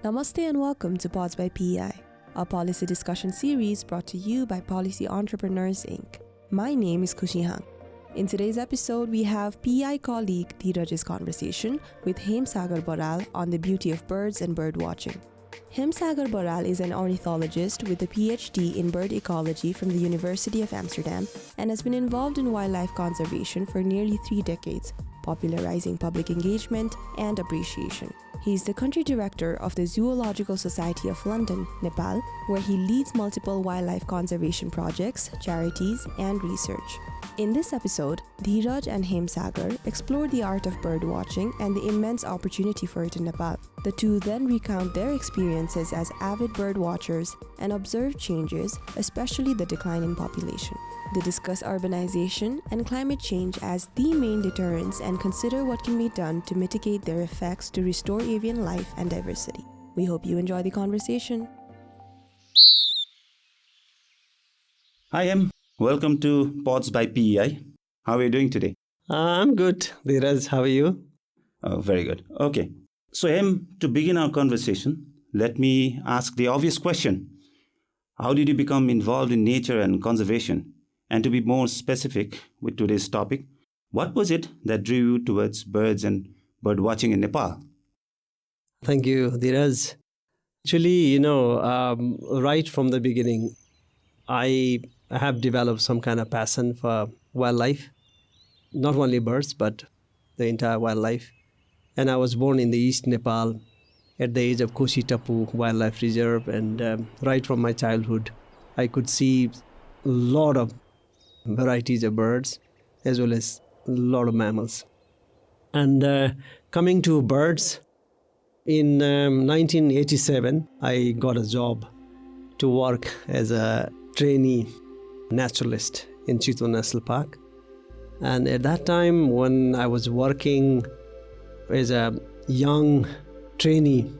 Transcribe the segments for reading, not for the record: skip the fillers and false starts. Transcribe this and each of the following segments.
Namaste and welcome to Pods by PEI, a policy discussion series brought to you by Policy Entrepreneurs Inc. My name is Kushi Hang. In today's episode, we have PEI colleague Dheeraj's conversation with Sagar Baral on the beauty of birds and bird watching. Sagar Baral is an ornithologist with a PhD in bird ecology from the University of Amsterdam and has been involved in wildlife conservation for nearly 3 decades, popularizing public engagement and appreciation. He is the country director of the Zoological Society of London, Nepal, where he leads multiple wildlife conservation projects, charities, and research. In this episode, Dheeraj and Sagar explore the art of bird watching and the immense opportunity for it in Nepal. The two then recount their experiences as avid bird watchers and observe changes, especially the decline in population. They discuss urbanization and climate change as the main deterrents and consider what can be done to mitigate their effects to restore avian life and diversity. We hope you enjoy the conversation. Hi, welcome to Pods by PEI. How are you doing today? I'm good. Dheeraj, how are you? Very good. Okay. So, to begin our conversation, let me ask the obvious question. How did you become involved in nature and conservation? And to be more specific with today's topic, what was it that drew you towards birds and bird watching in Nepal? Thank you, Dheeraj. Actually, right from the beginning, I have developed some kind of passion for wildlife, not only birds, but the entire wildlife. And I was born in the East Nepal at the age of Koshi Tapu Wildlife Reserve. And right from my childhood, I could see a lot of varieties of birds as well as a lot of mammals. And coming to birds, in 1987, I got a job to work as a trainee naturalist in Chitwan National Park. And at that time, when I was working as a young trainee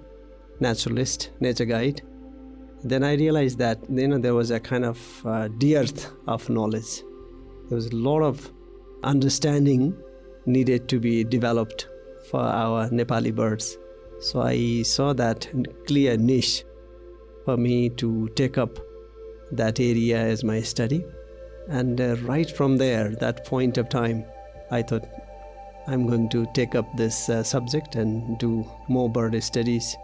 naturalist, nature guide, then I realized that there was a kind of dearth of knowledge. There was a lot of understanding needed to be developed for our Nepali birds. So I saw that clear niche for me to take up that area as my study. And right from there, that point of time, I thought I'm going to take up this subject and do more bird studies.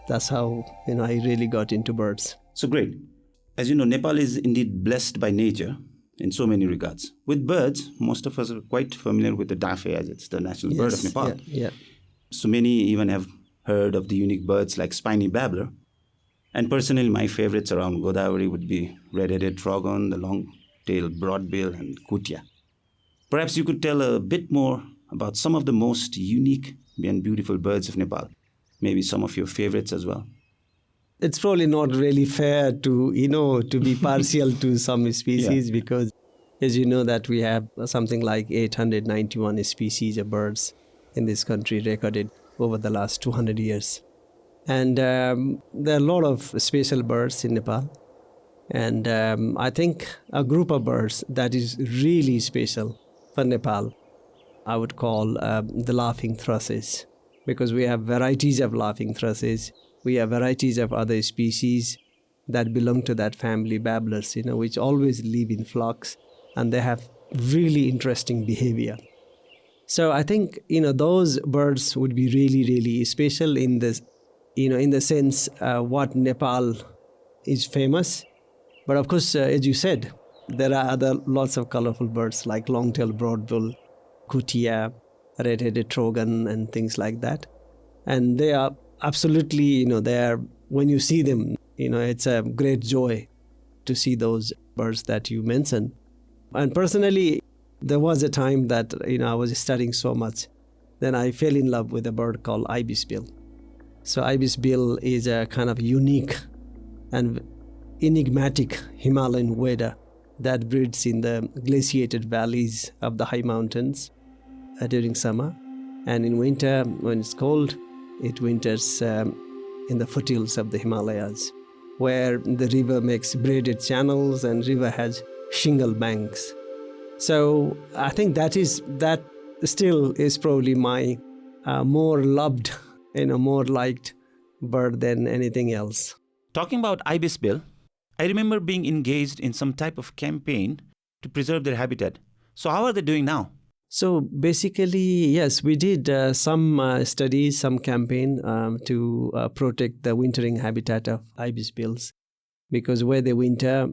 That's how I really got into birds. So great. As you know, Nepal is indeed blessed by nature in so many regards. With birds, most of us are quite familiar with the daffy, as it's the national bird of Nepal. Yeah. So many even have heard of the unique birds like spiny babbler. And personally, my favorites around Godavari would be red-headed trogon, the long-tailed broadbill, and kutia. Perhaps you could tell a bit more about some of the most unique and beautiful birds of Nepal. Maybe some of your favorites as well. It's probably not really fair to be partial to some species because, as you know, that we have something like 891 species of birds in this country recorded over the last 200 years. And there are a lot of special birds in Nepal. And I think a group of birds that is really special for Nepal, I would call the laughing thrushes, because we have varieties of laughing thrushes. We have varieties of other species that belong to that family, babblers, which always live in flocks, and they have really interesting behavior. So I think, those birds would be really, really special in this, in the sense what Nepal is famous. But of course, as you said, there are other lots of colorful birds like long-tailed broadbill, kutia, red-headed trogon, and things like that. And they are absolutely, when you see them, it's a great joy to see those birds that you mentioned. And personally, there was a time that, I was studying so much. Then I fell in love with a bird called ibisbill. So ibisbill is a kind of unique and enigmatic Himalayan wadder that breeds in the glaciated valleys of the high mountains during summer. And in winter, when it's cold, it winters in the foothills of the Himalayas, where the river makes braided channels and river has shingle banks. So I think that still is probably my more loved, more liked bird than anything else. Talking about ibis bill, I remember being engaged in some type of campaign to preserve their habitat. So how are they doing now? So basically, yes, we did some studies, some campaign to protect the wintering habitat of ibis bills, because where they winter,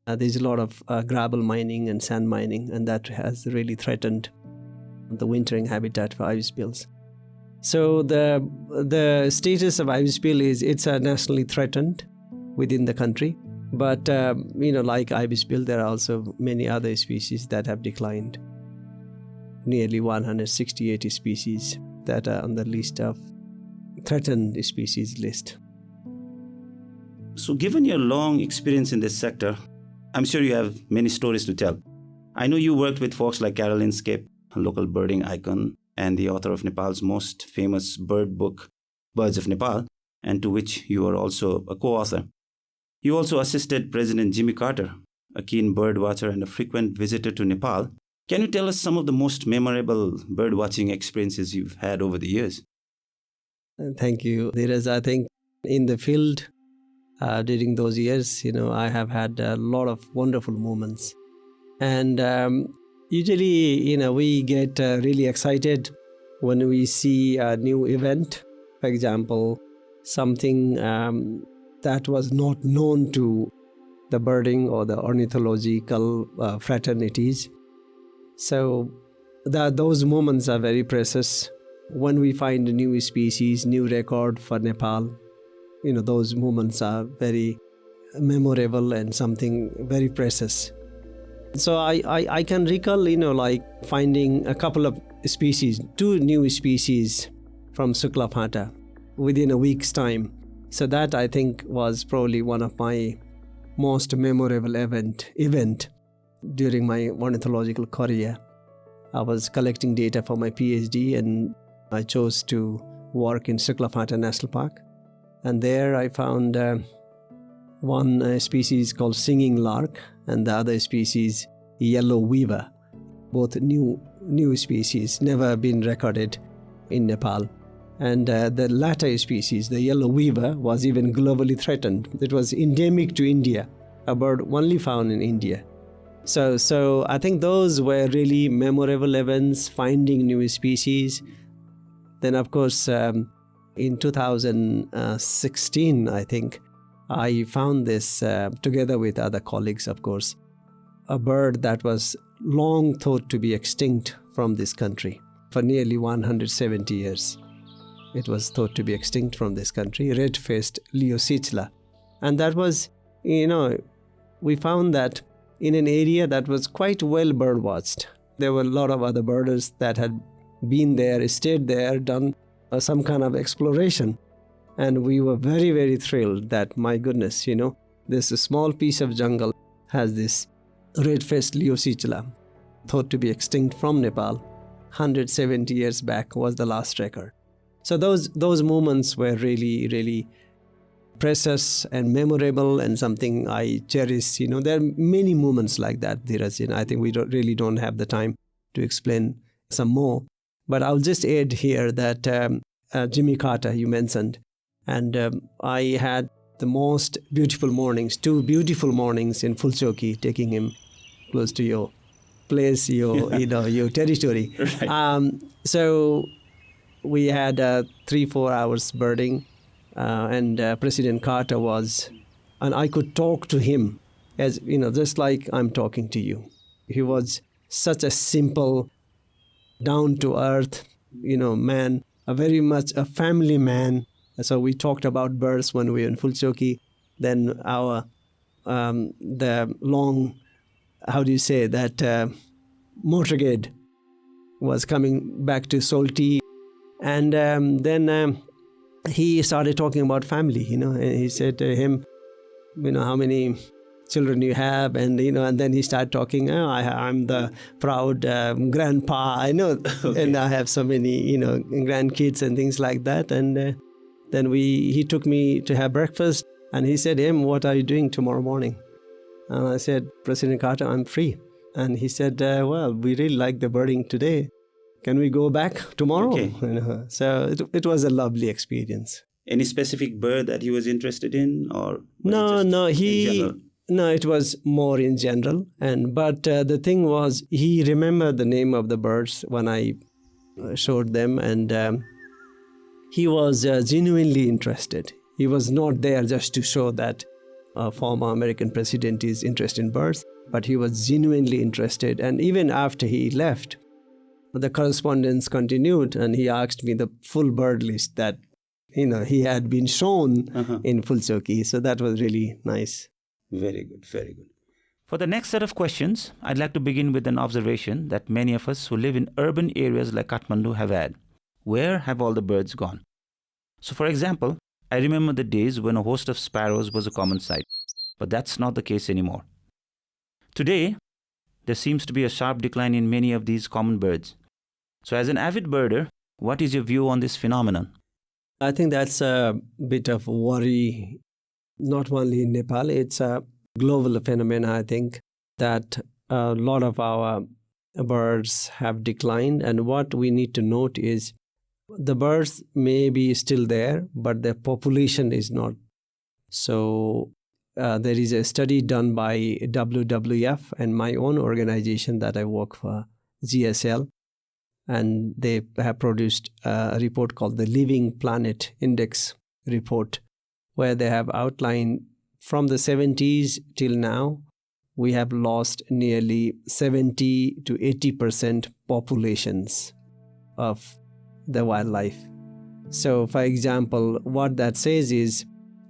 there's a lot of gravel mining and sand mining, and that has really threatened the wintering habitat for ibis bills. So the status of ibis bill is it's nationally threatened within the country. But, like ibis bill, there are also many other species that have declined. Nearly 168 species that are on the list of threatened species list. So given your long experience in this sector, I'm sure you have many stories to tell. I know you worked with folks like Caroline Skip, a local birding icon, and the author of Nepal's most famous bird book, Birds of Nepal, and to which you are also a co-author. You also assisted President Jimmy Carter, a keen bird watcher and a frequent visitor to Nepal. Can you tell us some of the most memorable bird watching experiences you've had over the years? Thank you, Dheeraj. I think in the field during those years, I have had a lot of wonderful moments. And usually, we get really excited when we see a new event. For example, something that was not known to the birding or the ornithological fraternities. So those moments are very precious. When we find a new species, new record for Nepal, those moments are very memorable and something very precious. So I can recall, like finding a couple of species, 2 new species from Suklaphata within a week's time. So that, I think, was probably one of my most memorable event during my ornithological career. I was collecting data for my PhD and I chose to work in Suklaphata National Park. And there I found one species called singing lark and the other species yellow weaver, both new species, never been recorded in Nepal. And the latter species, the yellow weaver, was even globally threatened. It was endemic to India, a bird only found in India. So I think those were really memorable events, finding new species. Then, of course, in 2016, I think, I found this, together with other colleagues, of course, a bird that was long thought to be extinct from this country for nearly 170 years. It was thought to be extinct from this country, red-faced Leocichla. And that was, we found that in an area that was quite well bird-watched. There were a lot of other birders that had been there, stayed there, done some kind of exploration. And we were very, very thrilled that, my goodness, this small piece of jungle has this red-faced Leocichla, thought to be extinct from Nepal. 170 years back was the last record. So those moments were really, really precious and memorable and something I cherish. There are many moments like that, Dheeraj. I think we really don't have the time to explain some more. But I'll just add here that Jimmy Carter, you mentioned, and I had the most beautiful mornings, 2 beautiful mornings in Fulchoki, taking him close to your place, your territory. Right. So we had 3-4 hours birding, and President Carter and I could talk to him as, just like I'm talking to you. He was such a simple, down-to-earth, man, very much a family man. So we talked about birds when we were in Fulchoki. Then the long, motorcade was coming back to Salty. And then he started talking about family, and he said to him, how many children you have, and and then he started talking. I'm the proud grandpa, okay. And I have so many, grandkids and things like that. And then he took me to have breakfast, and he said, what are you doing tomorrow morning? And I said, President Carter, I'm free. And he said, well, we really like the birding today. Can we go back tomorrow? Okay. So it was a lovely experience. Any specific bird that he was interested in, or was it just in general? No, it was more in general. But the thing was, he remembered the name of the birds when I showed them, and he was genuinely interested. He was not there just to show that a former American president is interested in birds, but he was genuinely interested. And even after he left, the correspondence continued, and he asked me the full bird list that he had been shown in Fulchoki. So that was really nice. Very good, very good. For the next set of questions, I'd like to begin with an observation that many of us who live in urban areas like Kathmandu have had. Where have all the birds gone? So for example, I remember the days when a host of sparrows was a common sight, but that's not the case anymore. Today, there seems to be a sharp decline in many of these common birds. So as an avid birder, what is your view on this phenomenon? I think that's a bit of worry, not only in Nepal. It's a global phenomenon, I think, that a lot of our birds have declined. And what we need to note is the birds may be still there, but their population is not. So there is a study done by WWF and my own organization that I work for, GSL, and they have produced a report called the Living Planet Index report, where they have outlined from the 70s till now, we have lost nearly 70 to 80% populations of the wildlife. So, for example, what that says is,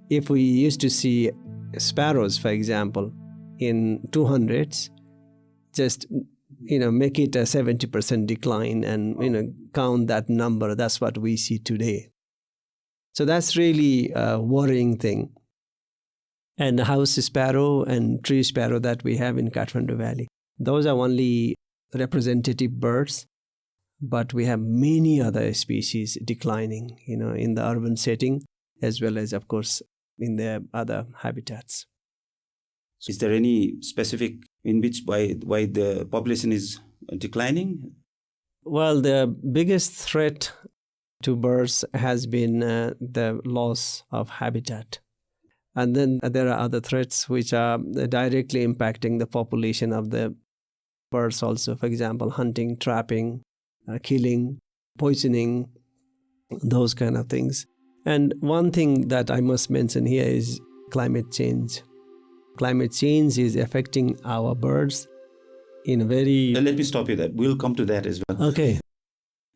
if we used to see sparrows, for example, in 200s, just make it a 70% decline and count that number. That's what we see today. So that's really a worrying thing. And the house sparrow and tree sparrow that we have in Kathmandu Valley, those are only representative birds, but we have many other species declining, in the urban setting, as well as, of course, in the other habitats. Is there any specific in which why the population is declining? Well, the biggest threat to birds has been the loss of habitat. And then there are other threats which are directly impacting the population of the birds also. For example, hunting, trapping, killing, poisoning, those kind of things. And one thing that I must mention here is climate change. Climate change is affecting our birds in a very... Let me stop you there. We'll come to that as well. Okay.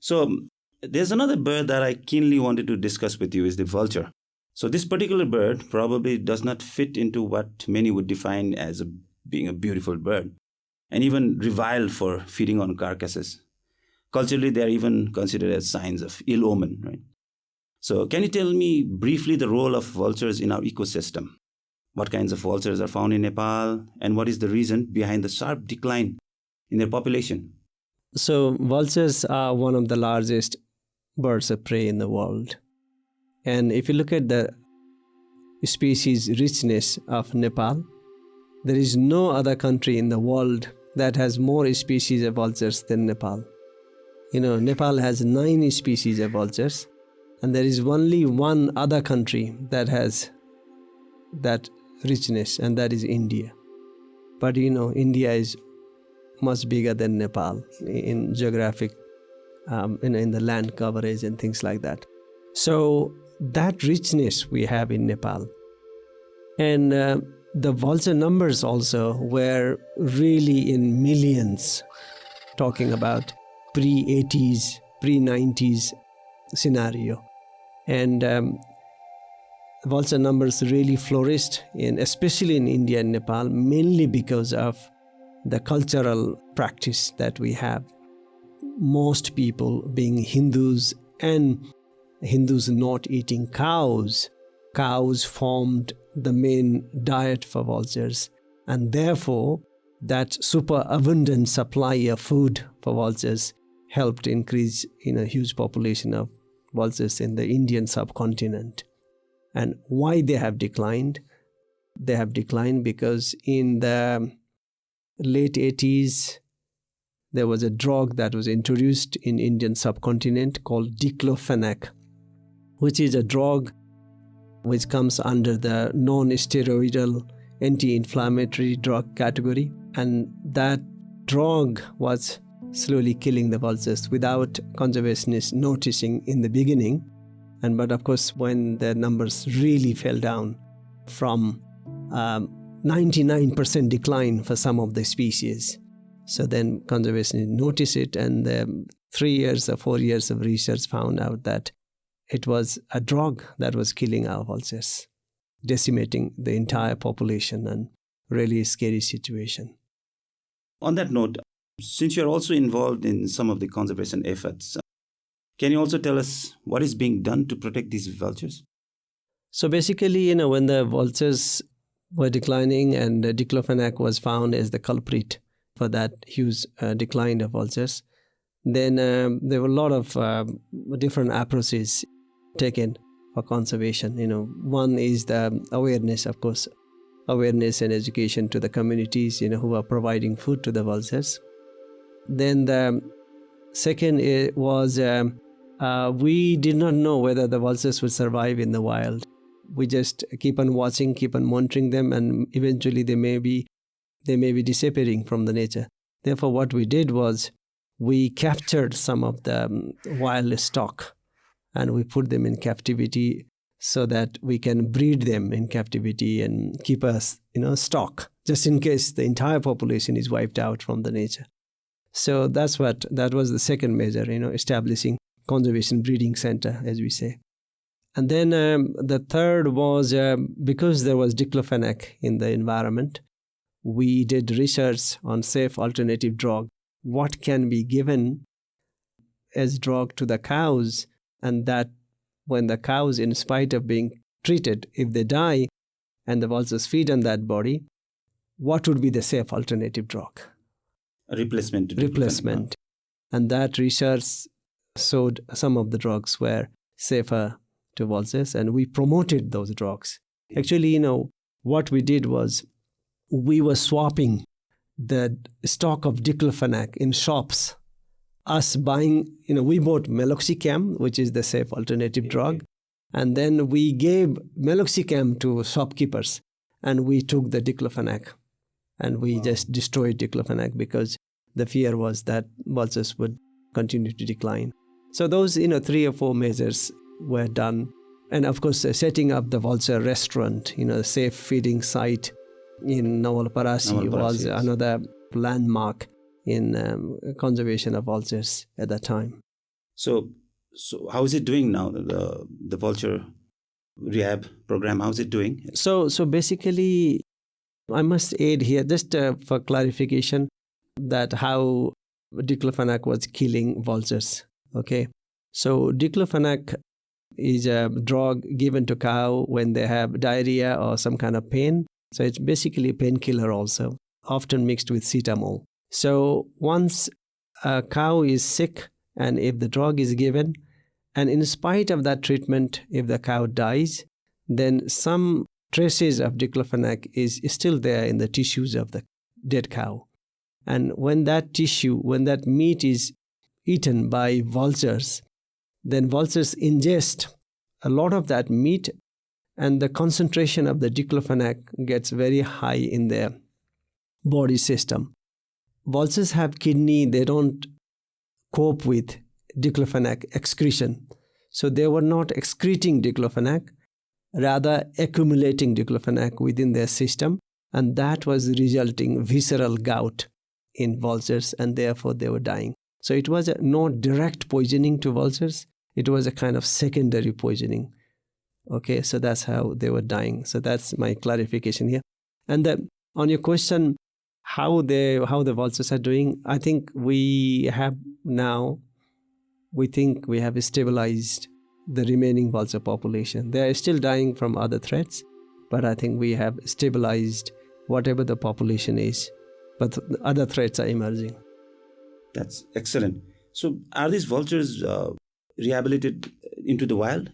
So there's another bird that I keenly wanted to discuss with you is the vulture. So this particular bird probably does not fit into what many would define as being a beautiful bird, and even reviled for feeding on carcasses. Culturally, they are even considered as signs of ill omen, right? So can you tell me briefly the role of vultures in our ecosystem? What kinds of vultures are found in Nepal, and what is the reason behind the sharp decline in their population? So vultures are one of the largest birds of prey in the world. And if you look at the species richness of Nepal, there is no other country in the world that has more species of vultures than Nepal. Nepal has 9 species of vultures, and there is only one other country that has that richness, and that is India. But India is much bigger than Nepal in geographic, in the land coverage and things like that. So that richness we have in Nepal. And the vulture numbers also were really in millions, talking about pre-80s, pre-90s scenario. And vulture numbers really flourished, especially in India and Nepal, mainly because of the cultural practice that we have. Most people being Hindus, and Hindus not eating cows. Cows formed the main diet for vultures, and therefore that super abundant supply of food for vultures helped increase a huge population of vultures in the Indian subcontinent. And why they have declined? They have declined because in the late 80s, there was a drug that was introduced in Indian subcontinent called diclofenac, which is a drug which comes under the non-steroidal anti-inflammatory drug category. And that drug was slowly killing the vultures without conservationists noticing in the beginning. But of course, when the numbers really fell down from 99% decline for some of the species, so then conservationists noticed it, and 3 years or 4 years of research found out that it was a drug that was killing our vultures, decimating the entire population, and really scary situation. On that note, since you're also involved in some of the conservation efforts, can you also tell us what is being done to protect these vultures? So basically, when the vultures were declining and diclofenac was found as the culprit for that huge decline of vultures, then there were a lot of different approaches taken for conservation. One is the awareness, of course, awareness and education to the communities, who are providing food to the vultures. Then the second was we did not know whether the vultures would survive in the wild. We just keep on watching, keep on monitoring them, and eventually they may be disappearing from the nature. Therefore, what we did was we captured some of the wild stock and we put them in captivity so that we can breed them in captivity and keep us, stock, just in case the entire population is wiped out from the nature. So that was the second measure, establishing conservation breeding center, as we say. And then the third was because there was diclofenac in the environment, we did research on safe alternative drug. What can be given as drug to the cows, and that when the cows, in spite of being treated, if they die and the vultures feed on that body, what would be the safe alternative drug? A replacement. Replacement. And that research showed some of the drugs were safer to vultures, and we promoted those drugs. Actually, what we did was we were swapping the stock of diclofenac in shops. Us buying, we bought meloxicam, which is the safe alternative drug, and then we gave meloxicam to shopkeepers, and we took the diclofenac, and we just destroyed diclofenac because the fear was that vultures would continue to decline. So those, 3 or 4 measures were done. And of course, setting up the vulture restaurant, a safe feeding site in Navalparasi was another landmark in conservation of vultures at that time. So how is it doing now, the vulture rehab program? How is it doing? So basically, I must add here, just for clarification, that how diclofenac was killing vultures. Okay, so diclofenac is a drug given to cow when they have diarrhea or some kind of pain. So it's basically a painkiller also, often mixed with cetamol. So once a cow is sick and if the drug is given, and in spite of that treatment, if the cow dies, then some traces of diclofenac is still there in the tissues of the dead cow. And when that meat is eaten by vultures, then vultures ingest a lot of that meat, and the concentration of the diclofenac gets very high in their body system. Vultures have kidney, they don't cope with diclofenac excretion. So they were not excreting diclofenac, rather accumulating diclofenac within their system, and that was resulting visceral gout in vultures, and therefore they were dying. So it was not direct poisoning to vultures, it was a kind of secondary poisoning. Okay, so that's how they were dying. So that's my clarification here. And on your question, how the vultures are doing, I think we have stabilized the remaining vulture population. They are still dying from other threats, but I think we have stabilized whatever the population is. But other threats are emerging. That's excellent. So are these vultures rehabilitated into the wild?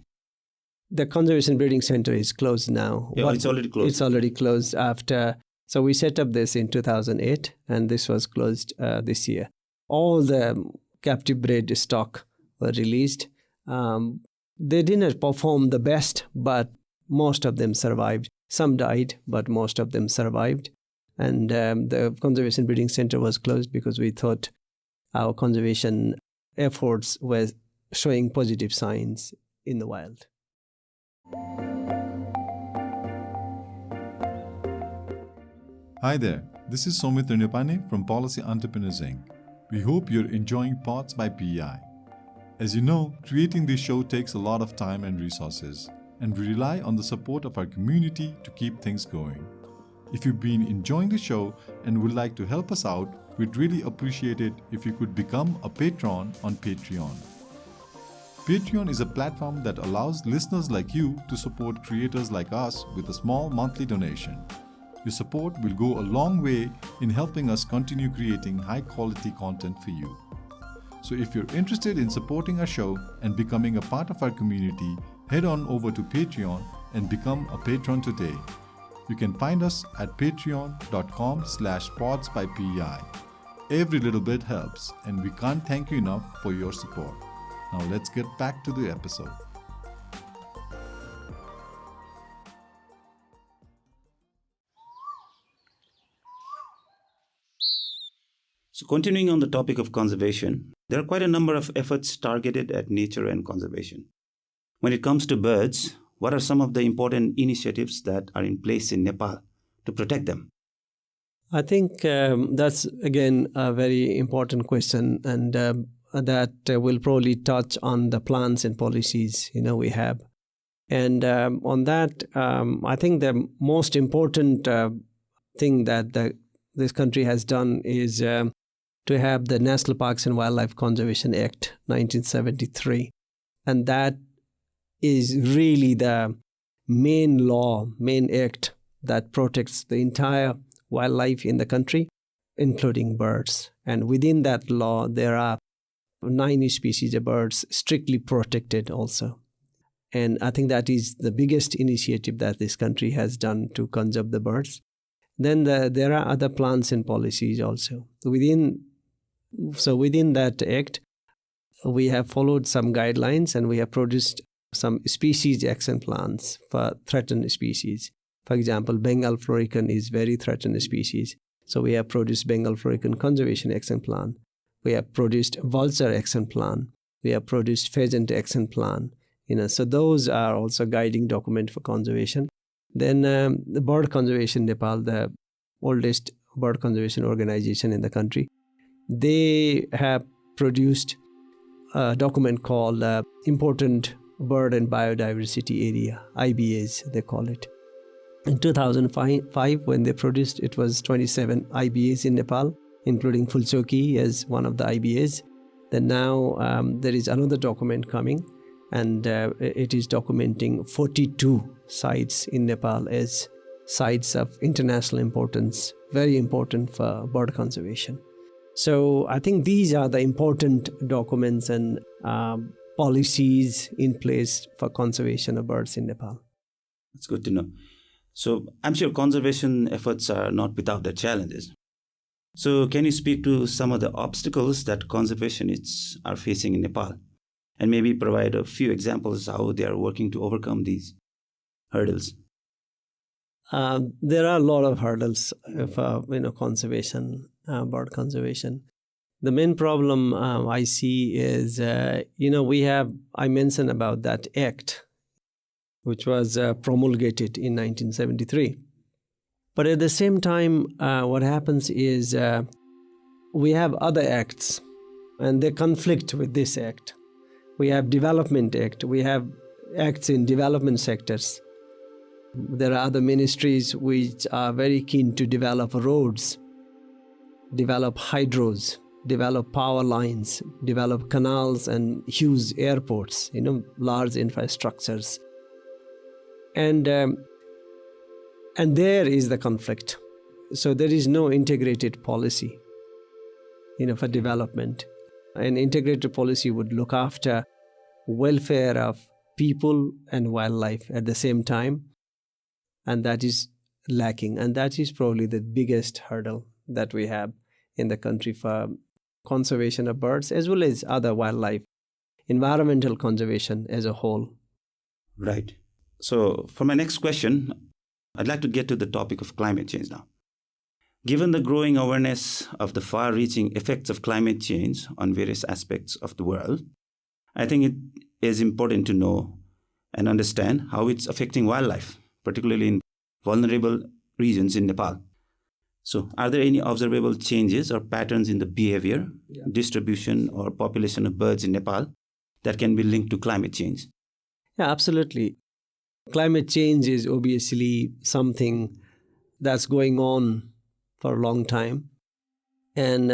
The conservation breeding center is closed now. Yeah, it's already closed. It's already closed after. So we set up this in 2008, and this was closed this year. All the captive bred stock were released. They didn't perform the best, but most of them survived. Some died, but most of them survived. And the Conservation Breeding Center was closed because we thought our conservation efforts were showing positive signs in the wild. Hi there, this is Soumitra Nipane from Policy Entrepreneurs Inc. We hope you're enjoying Pods by PEI. As you know, creating this show takes a lot of time and resources, and we rely on the support of our community to keep things going. If you've been enjoying the show and would like to help us out, we'd really appreciate it if you could become a patron on Patreon. Patreon is a platform that allows listeners like you to support creators like us with a small monthly donation. Your support will go a long way in helping us continue creating high-quality content for you. So if you're interested in supporting our show and becoming a part of our community, head on over to Patreon and become a patron today. You can find us at patreon.com/podsbypei. Every little bit helps, and we can't thank you enough for your support. Now let's get back to the episode. So continuing on the topic of conservation, there are quite a number of efforts targeted at nature and conservation. When it comes to birds, what are some of the important initiatives that are in place in Nepal to protect them? I think that's, again, a very important question, and that will probably touch on the plans and policies we have. And on that, I think the most important thing that this country has done is to have the National Parks and Wildlife Conservation Act 1973. And that is really the main act that protects the entire wildlife in the country, including birds. And within that law, there are 9 species of birds strictly protected also. And I think that is the biggest initiative that this country has done to conserve the birds. Then there are other plans and policies also. Within that act, we have followed some guidelines and we have produced some species action plans for threatened species. For example, Bengal florican is very threatened species. So we have produced Bengal florican conservation action plan. We have produced vulture action plan. We have produced pheasant action plan. So those are also guiding document for conservation. Then the Bird Conservation Nepal, the oldest bird conservation organization in the country, they have produced a document called Important Bird and Biodiversity Area, IBAs they call it. In 2005, when they produced, it was 27 IBAs in Nepal, including Fulchoki as one of the IBAs. Then now there is another document coming, and it is documenting 42 sites in Nepal as sites of international importance, very important for bird conservation. So I think these are the important documents and policies in place for conservation of birds in Nepal. That's good to know. So I'm sure conservation efforts are not without their challenges. So can you speak to some of the obstacles that conservationists are facing in Nepal, and maybe provide a few examples how they are working to overcome these hurdles? There are a lot of hurdles for conservation, bird conservation. The main problem I see is, I mentioned about that act, which was promulgated in 1973. But at the same time, what happens is we have other acts, and they conflict with this act. We have Development Act. We have acts in development sectors. There are other ministries which are very keen to develop roads, develop hydros, develop power lines, develop canals and huge airports, large infrastructures. And there is the conflict. So there is no integrated policy, for development. An integrated policy would look after welfare of people and wildlife at the same time. And that is lacking. And that is probably the biggest hurdle that we have in the country for conservation of birds as well as other wildlife, environmental conservation as a whole. Right. So for my next question, I'd like to get to the topic of climate change now. Given the growing awareness of the far-reaching effects of climate change on various aspects of the world, I think it is important to know and understand how it's affecting wildlife, particularly in vulnerable regions in Nepal. So, are there any observable changes or patterns in the behavior, distribution, or population of birds in Nepal that can be linked to climate change? Yeah, absolutely. Climate change is obviously something that's going on for a long time. And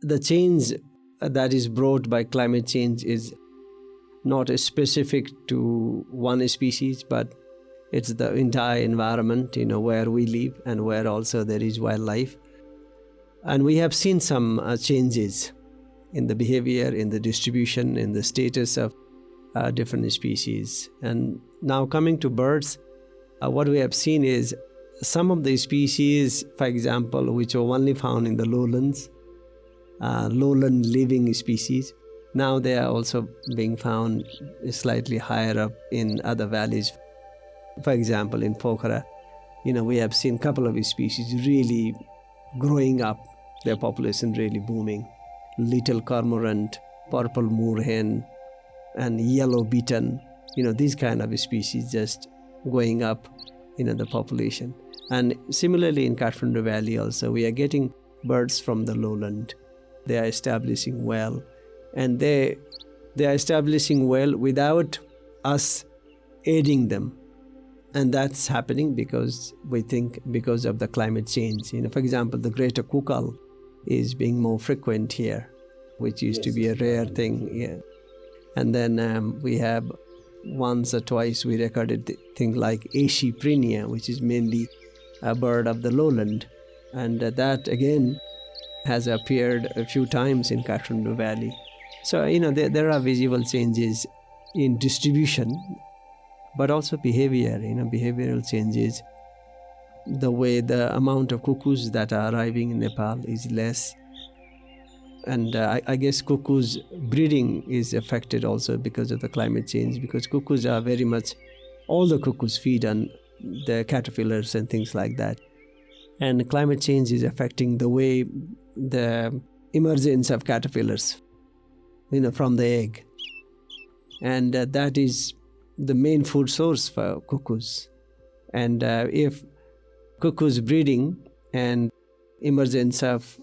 the change that is brought by climate change is not specific to one species, but it's the entire environment, where we live and where also there is wildlife. And we have seen some changes in the behavior, in the distribution, in the status of different species. And now coming to birds, what we have seen is some of the species, for example, which were only found in the lowlands, lowland living species, now they are also being found slightly higher up in other valleys. For example, in Pokhara, we have seen a couple of species really growing up, their population really booming. Little cormorant, purple moorhen, and yellow bittern, these kind of species just going up, the population. And similarly in Kathmandu Valley also, we are getting birds from the lowland. They are establishing well, and they are establishing well without us aiding them. And that's happening because we think because of the climate change. For example, the greater kukal is being more frequent here, which used to be a rare thing. Yeah. And then we have once or twice we recorded things like Aeschiprinia, which is mainly a bird of the lowland. And that again has appeared a few times in Kathmandu Valley. So, there are visible changes in distribution, but also behavior, behavioral changes. The way the amount of cuckoos that are arriving in Nepal is less. And I guess cuckoos breeding is affected also because of the climate change, because cuckoos are very much, all the cuckoos feed on the caterpillars and things like that. And climate change is affecting the way the emergence of caterpillars, from the egg. And that is the main food source for cuckoos. And if cuckoos breeding and emergence of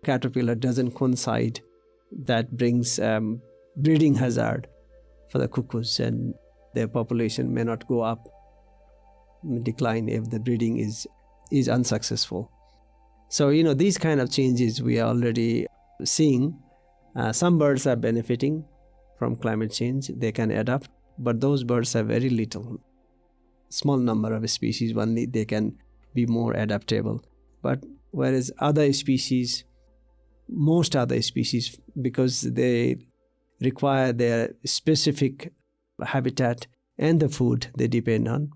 caterpillar doesn't coincide, that brings breeding hazard for the cuckoos, and their population may not go up, decline if the breeding is unsuccessful. So, these kind of changes we are already seeing. Some birds are benefiting from climate change. They can adapt, but those birds are very little. Small number of species only, they can be more adaptable. But whereas other species, most other species, because they require their specific habitat and the food they depend on,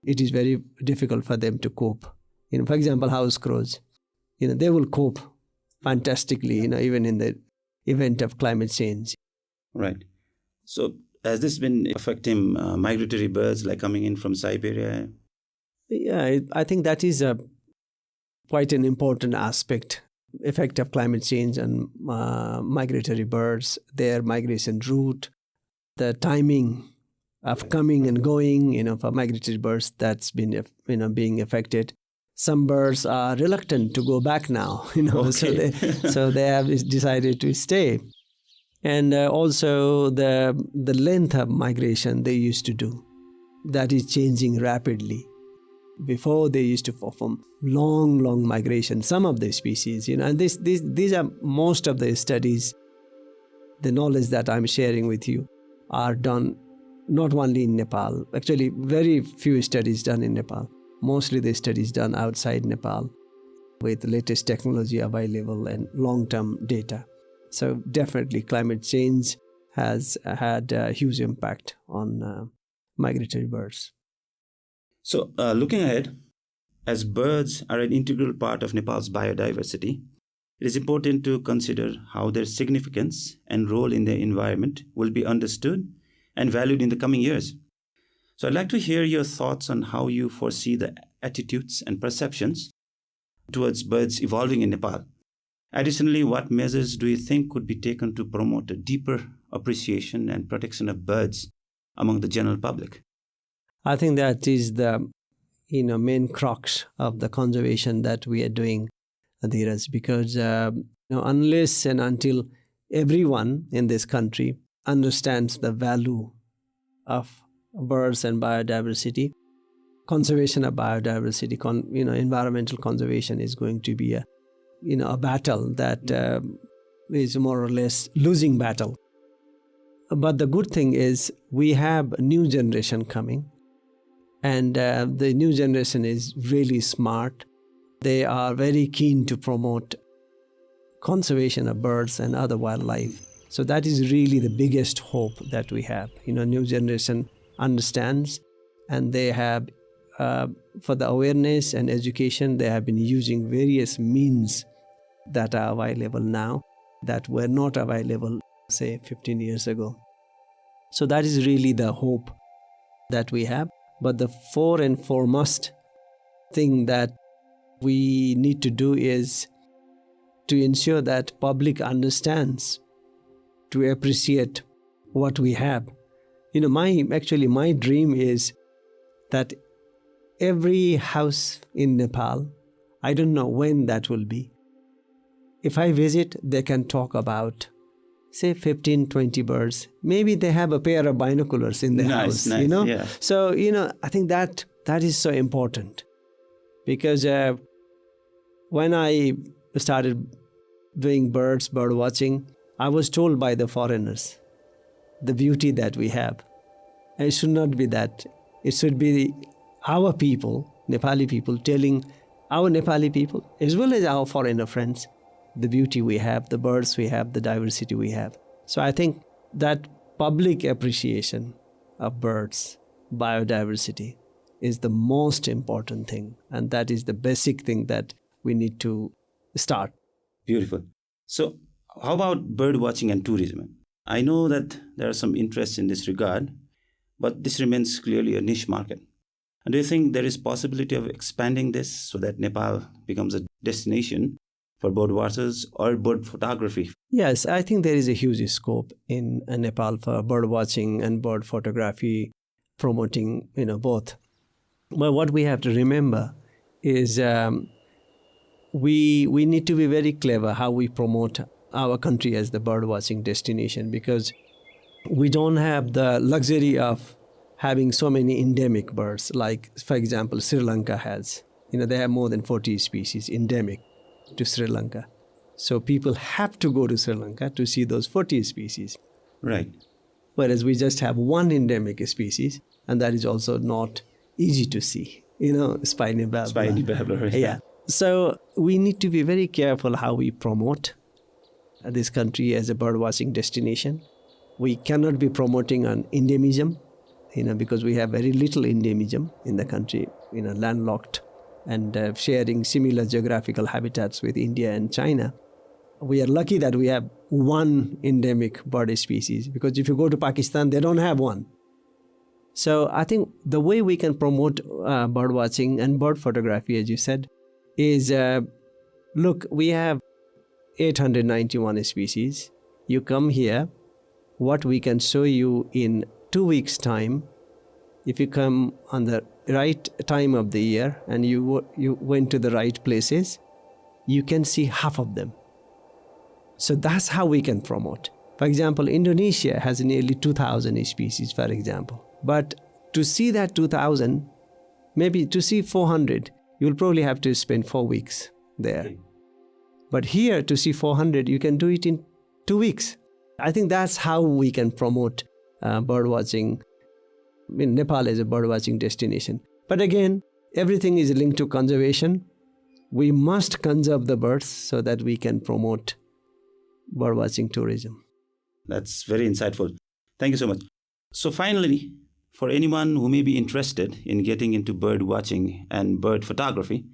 it is very difficult for them to cope. For example, house crows, they will cope fantastically, even in the event of climate change. Right. So has this been affecting migratory birds like coming in from Siberia? Yeah, I think that is quite an important aspect, effect of climate change on migratory birds, their migration route, the timing of coming and going, for migratory birds, that's been, being affected. Some birds are reluctant to go back now, Okay. so they have decided to stay. And also the length of migration they used to do, that is changing rapidly. Before they used to perform long migration, some of the species, and these are most of the studies, the knowledge that I'm sharing with you are done not only in Nepal. Actually, very few studies done in Nepal. Mostly the studies done outside Nepal with latest technology available and long-term data. So definitely climate change has had a huge impact on migratory birds. So looking ahead, as birds are an integral part of Nepal's biodiversity, it is important to consider how their significance and role in the environment will be understood and valued in the coming years. So I'd like to hear your thoughts on how you foresee the attitudes and perceptions towards birds evolving in Nepal. Additionally, what measures do you think could be taken to promote a deeper appreciation and protection of birds among the general public? I think that is the main crux of the conservation that we are doing, Dheeraj, because unless and until everyone in this country understands the value of birds and biodiversity, conservation of biodiversity, environmental conservation is going to be a battle that is more or less losing battle. But the good thing is we have a new generation coming, and the new generation is really smart. They are very keen to promote conservation of birds and other wildlife. So that is really the biggest hope that we have. New generation understands, and they have, for the awareness and education, they have been using various means that are available now that were not available, say, 15 years ago. So that is really the hope that we have. But the foremost thing that we need to do is to ensure that public understands, to appreciate what we have. My dream is that every house in Nepal, I don't know when that will be, if I visit, they can talk about, say, 15, 20 birds. Maybe they have a pair of binoculars in the house, Yeah. So, I think that is so important. Because when I started doing bird watching, I was told by the foreigners the beauty that we have. And it should not be that. It should be our people, Nepali people, telling our Nepali people, as well as our foreigner friends, the beauty we have, the birds we have, the diversity we have. So I think that public appreciation of birds, biodiversity, is the most important thing. And that is the basic thing that we need to start. Beautiful. So how about bird watching and tourism? I know that there are some interests in this regard, but this remains clearly a niche market. And do you think there is possibility of expanding this so that Nepal becomes a destination for bird watchers or bird photography? Yes, I think there is a huge scope in Nepal for bird watching and bird photography, promoting, both. But what we have to remember is we need to be very clever how we promote our country as the bird watching destination, because we don't have the luxury of having so many endemic birds. Like, for example, Sri Lanka has. They have more than 40 species endemic to Sri Lanka. So people have to go to Sri Lanka to see those 40 species. Right. Whereas we just have one endemic species, and that is also not easy to see, spiny babbler. Spiny babbler, Yeah. So we need to be very careful how we promote this country as a bird watching destination. We cannot be promoting an endemism, because we have very little endemism in the country, landlocked and sharing similar geographical habitats with India and China. We are lucky that we have one endemic bird species, because if you go to Pakistan, they don't have one. So I think the way we can promote bird watching and bird photography, as you said, is, look, we have 891 species. You come here, what we can show you in 2 weeks' time, if you come on the right time of the year and you went to the right places, you can see half of them. So that's how we can promote. For example, Indonesia has nearly 2,000 species, for example. But to see that 2,000, maybe to see 400, you'll probably have to spend 4 weeks there. Okay. But here, to see 400, you can do it in 2 weeks. I think that's how we can promote bird watching. Nepal is a bird watching destination. But again, everything is linked to conservation. We must conserve the birds so that we can promote bird watching tourism. That's very insightful. Thank you so much. So finally, for anyone who may be interested in getting into bird watching and bird photography,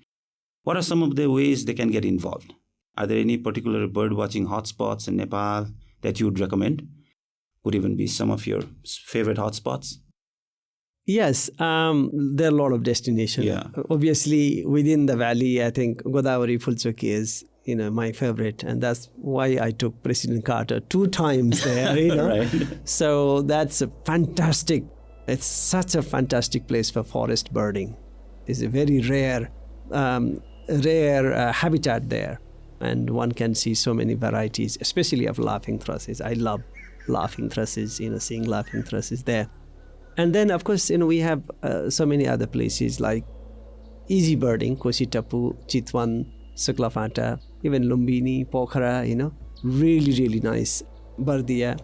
what are some of the ways they can get involved? Are there any particular bird watching hotspots in Nepal that you would recommend? Would even be some of your favorite hotspots? Yes, there are a lot of destinations. Yeah. Obviously, within the valley, I think Godavari Fulchoki is, my favorite, and that's why I took President Carter 2 times there. Right. So that's a fantastic. It's such a fantastic place for forest birding. It's a very rare habitat there, and one can see so many varieties, especially of laughing thrushes. I love laughing thrushes. Seeing laughing thrushes there. And then, of course, we have so many other places like easy birding, Koshi-Tapu, Chitwan, Suklafanta, even Lumbini, Pokhara, really, really nice. Bardia,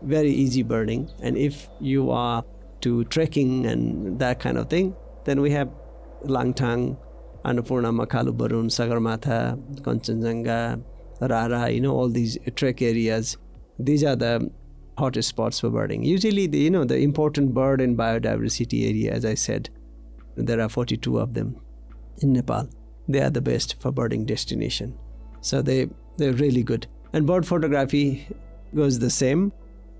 very easy birding. And if you are to trekking and that kind of thing, then we have Langtang, Annapurna, Makalu Barun, Sagarmatha, Kanchenjunga, Rara, all these trek areas. These are the hottest spots for birding. Usually, the important bird and biodiversity area, as I said, there are 42 of them in Nepal. They are the best for birding destination. So they're really good. And bird photography goes the same.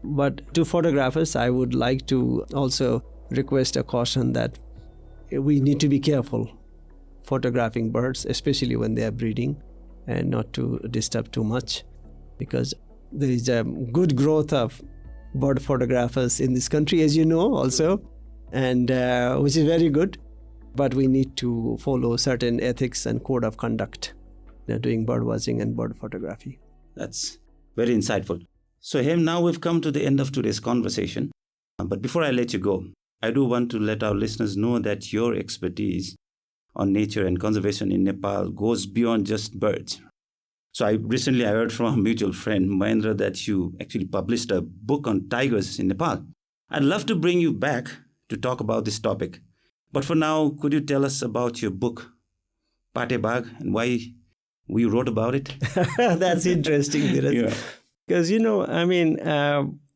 But to photographers, I would like to also request a caution that we need to be careful photographing birds, especially when they are breeding, and not to disturb too much, because there is a good growth of bird photographers in this country, as you know, also, and which is very good. But we need to follow certain ethics and code of conduct doing bird watching and bird photography. That's very insightful. So, Hem, now we've come to the end of today's conversation. But before I let you go, I do want to let our listeners know that your expertise on nature and conservation in Nepal goes beyond just birds. So I heard from a mutual friend, Mahendra, that you actually published a book on tigers in Nepal. I'd love to bring you back to talk about this topic. But for now, could you tell us about your book, Pate Bag, and why you wrote about it? That's interesting, Dheeraj. Yeah. Because,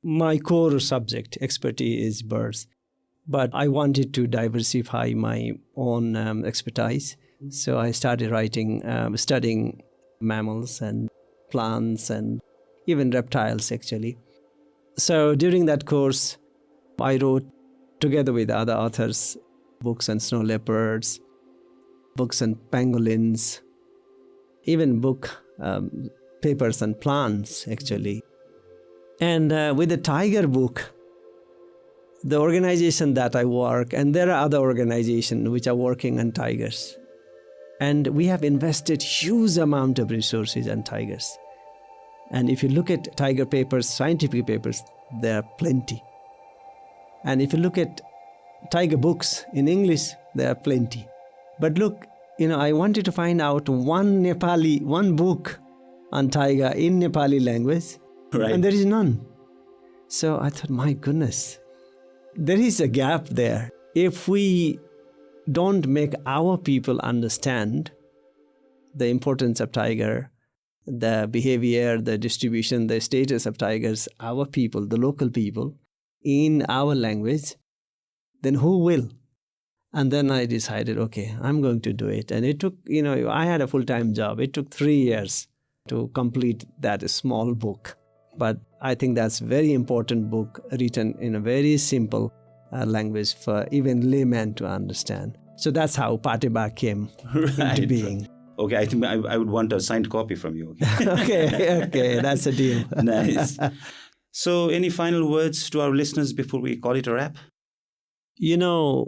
my core subject, expertise, is birds. But I wanted to diversify my own expertise. So I started studying mammals and plants and even reptiles, actually. So during that course, I wrote, together with other authors, books on snow leopards, books on pangolins, even papers on plants, actually. And with the tiger book, the organization that I work, and there are other organizations which are working on tigers. And we have invested huge amount of resources on tigers. And if you look at tiger papers, scientific papers, there are plenty. And if you look at tiger books in English, there are plenty. But look, I wanted to find out one book on tiger in Nepali language, Right. And there is none. So I thought, my goodness, there is a gap there. If we don't make our people understand the importance of tiger, the behavior, the distribution, the status of tigers, our people, the local people, in our language, then who will? And then I decided, okay, I'm going to do it. And it took, I had a full-time job. It took 3 years to complete that small book. But I think that's a very important book written in a very simple language for even layman to understand. So that's how Pate Bag came into being. Okay, I think I would want a signed copy from you. Okay, that's a deal. Nice. So any final words to our listeners before we call it a wrap?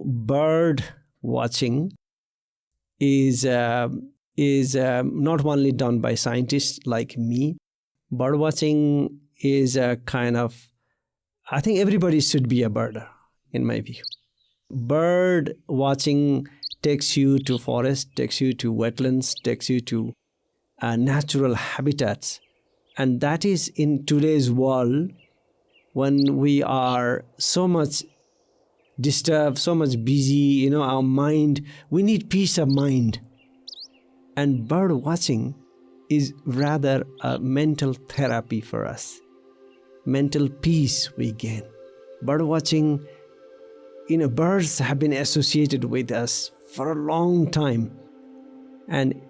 Bird watching is not only done by scientists like me. Bird watching is a kind of, I think everybody should be a birder, in my view. Bird watching takes you to forest, takes you to wetlands, takes you to natural habitats. And that is in today's world, when we are so much disturbed, so much busy, our mind, we need peace of mind. And bird watching is rather a mental therapy for us. Mental peace we gain. Bird watching, birds have been associated with us for a long time. And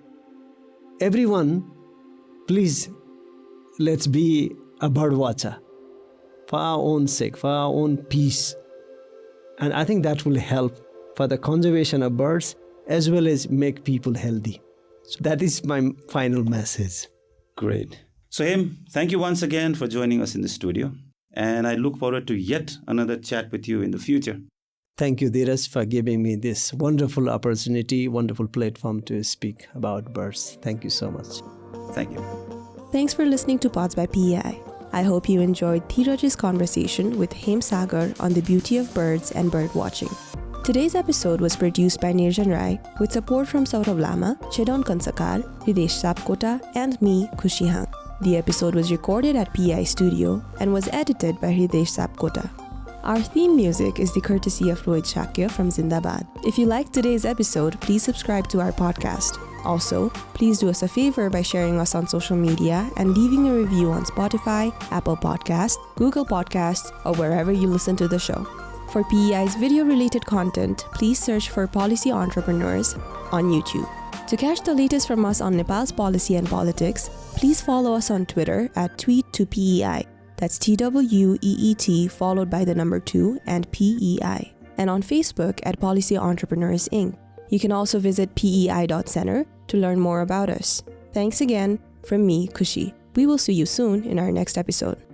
everyone, please, let's be a bird watcher for our own sake, for our own peace. And I think that will help for the conservation of birds as well as make people healthy. So that is my final message. Great. So, Him, thank you once again for joining us in the studio. And I look forward to yet another chat with you in the future. Thank you, Dheeraj, for giving me this wonderful opportunity, wonderful platform to speak about birds. Thank you so much. Thank you. Thanks for listening to Pods by PEI. I hope you enjoyed Dheeraj's conversation with Him Sagar on the beauty of birds and bird watching. Today's episode was produced by Nirjan Rai with support from Saurav Lama, Chedon Kansakar, Hridesh Sapkota, and me, Khushi Hang. The episode was recorded at PEI Studio and was edited by Hridesh Sapkota. Our theme music is the courtesy of Rohit Shakya from Zindabad. If you liked today's episode, please subscribe to our podcast. Also, please do us a favor by sharing us on social media and leaving a review on Spotify, Apple Podcasts, Google Podcasts, or wherever you listen to the show. For PEI's video-related content, please search for Policy Entrepreneurs on YouTube. To catch the latest from us on Nepal's policy and politics, please follow us on Twitter at tweet2PEI. That's TWEET followed by the number 2 and PEI. And on Facebook at Policy Entrepreneurs Inc. You can also visit pei.center to learn more about us. Thanks again from me, Khushi. We will see you soon in our next episode.